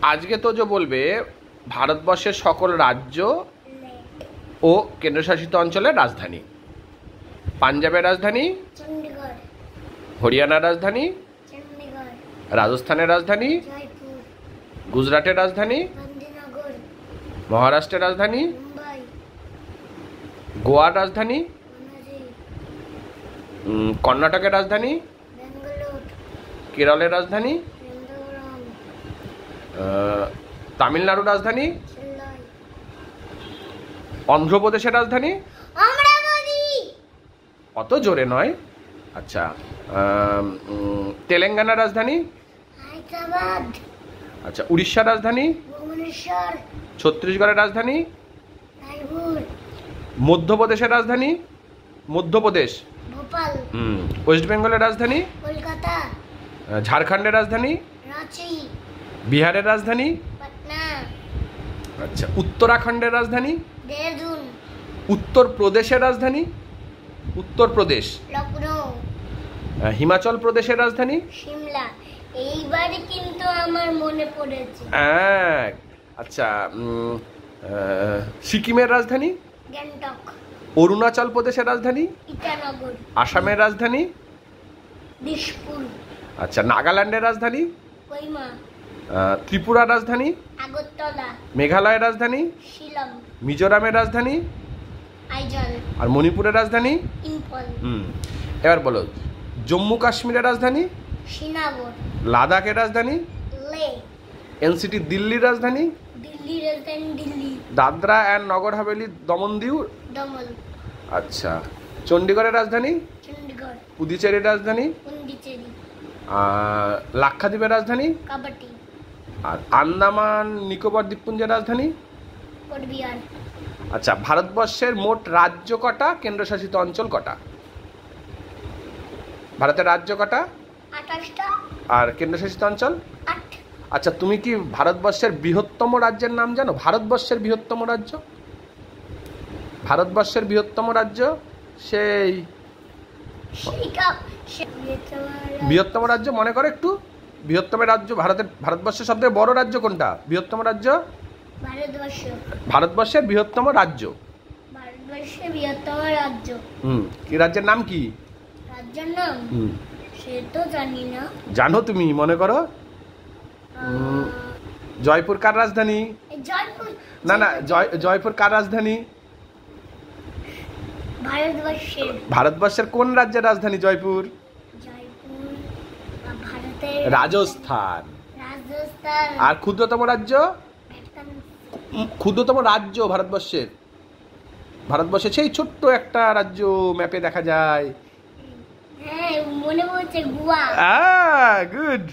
আজকে তো যে বলবে ভারতবর্ষের সকল রাজ্য ও কেন্দ্রশাসিত অঞ্চলের রাজধানী। পাঞ্জাবের রাজধানী চণ্ডীগড়, হরিয়ানার রাজধানী চণ্ডীগড়, রাজস্থানের রাজধানী জয়পুর, গুজরাটের রাজধানী গান্ধীনগর, মহারাষ্ট্রের রাজধানী মুম্বাই, গোয়ার রাজধানী পনাজি, কর্ণাটকের রাজধানী বেঙ্গালোর, কেরলের রাজধানী বৃন্দাবন, তামিলনাড়ুর রাজধানী চেন্নাই, অন্ধ্রপ্রদেশের রাজধানী অমরাবতী, অত জোরে নয়। আচ্ছা, তেলেঙ্গানার রাজধানী হায়দ্রাবাদ, আচ্ছা, উড়িষ্যার রাজধানী ভুবনেশ্বর, ছত্তিশগড়ের রাজধানী রায়পুর, মধ্যপ্রদেশের রাজধানী মধ্যপ্রদেশ, ভোপাল, ওয়েস্ট বেঙ্গলের রাজধানী কলকাতা, ঝাড়খণ্ডের রাজধানী রাঁচি, বিহারের রাজধানী পাটনা, আচ্ছা, উত্তরাখণ্ডের রাজধানী দেহরাদুন, উত্তরপ্রদেশের রাজধানী উত্তরপ্রদেশ, লখনৌ, হিমাচল প্রদেশের রাজধানী সিমলা। এইবারে কিন্তু আমার মনে পড়েছে। আচ্ছা, সিকিমের রাজধানী গ্যাংটক, অরুণাচল প্রদেশের রাজধানী ইটানগর, আসামের রাজধানী দিশপুর, আচ্ছা, নাগাল্যান্ডের রাজধানী কইমা, ত্রিপুরার রাজধানী আগরতলা, মেঘালয়ের রাজধানী শিলং, মিজোরামের রাজধানী আইজল, আর মণিপুরের রাজধানী ইম্ফল, এবার বলো, জম্মু কাশ্মীরের রাজধানী শ্রীনগর, লাদাখের রাজধানী লে, এনসিটি দিল্লির রাজধানী দিল্লির রাজধানী দিল্লি, দাদরা অ্যান্ড নগর হাভেলি দমন দিউ, দমন, আচ্ছা, চণ্ডীগড়ের রাজধানী চণ্ডীগড়, পুদুচেরির রাজধানী পুন্ডিচেরি, লাক্ষাদ্বীপের রাজধানী কাবাটি, আর আন্দামান নিকোবর দ্বীপপুঞ্জের রাজধানী। কোচবিহার। আচ্ছা, ভারতবর্ষের মোট রাজ্য কটা, কেন্দ্রশাসিত অঞ্চল কটা? ভারতের রাজ্য কটা 28টা, আর কেন্দ্রশাসিত অঞ্চল? 8। আচ্ছা, তুমি কি ভারতবর্ষের বৃহত্তম রাজ্যের নাম জানো? ভারতবর্ষের বৃহত্তম রাজ্য, ভারতবর্ষের বৃহত্তম রাজ্য সেই বৃহত্তম রাজ্য মনে করো একটু। বৃহত্তম রাজ্য ভারতবর্ষের সবথেকে বড় রাজ্য কোনটা? বৃহত্তম রাজ্য ভারতবর্ষ, ভারতবর্ষের বৃহত্তম রাজ্য, ভারতবর্ষের বৃহত্তম রাজ্য। কি রাজ্যের নাম কি? রাজ্যের নাম সে তো জানি না। জানো তুমি? মনে করো। জয়পুর কার রাজধানী? জয়পুর। না না, জয়পুর কার রাজধানী? ভারতবর্ষের। ভারতবর্ষের কোন রাজ্যের রাজধানী জয়পুর? জয়পুর ভারতের রাজস্থান। রাজস্থান। আর ক্ষুদ্রতম রাজ্য? ক্ষুদ্রতম রাজ্য ভারতবর্ষের, ভারতবর্ষের সেই ছোট্ট একটা রাজ্য ম্যাপে দেখা যায়। হ্যাঁ, মনে পড়ছে, গোয়া। গুড।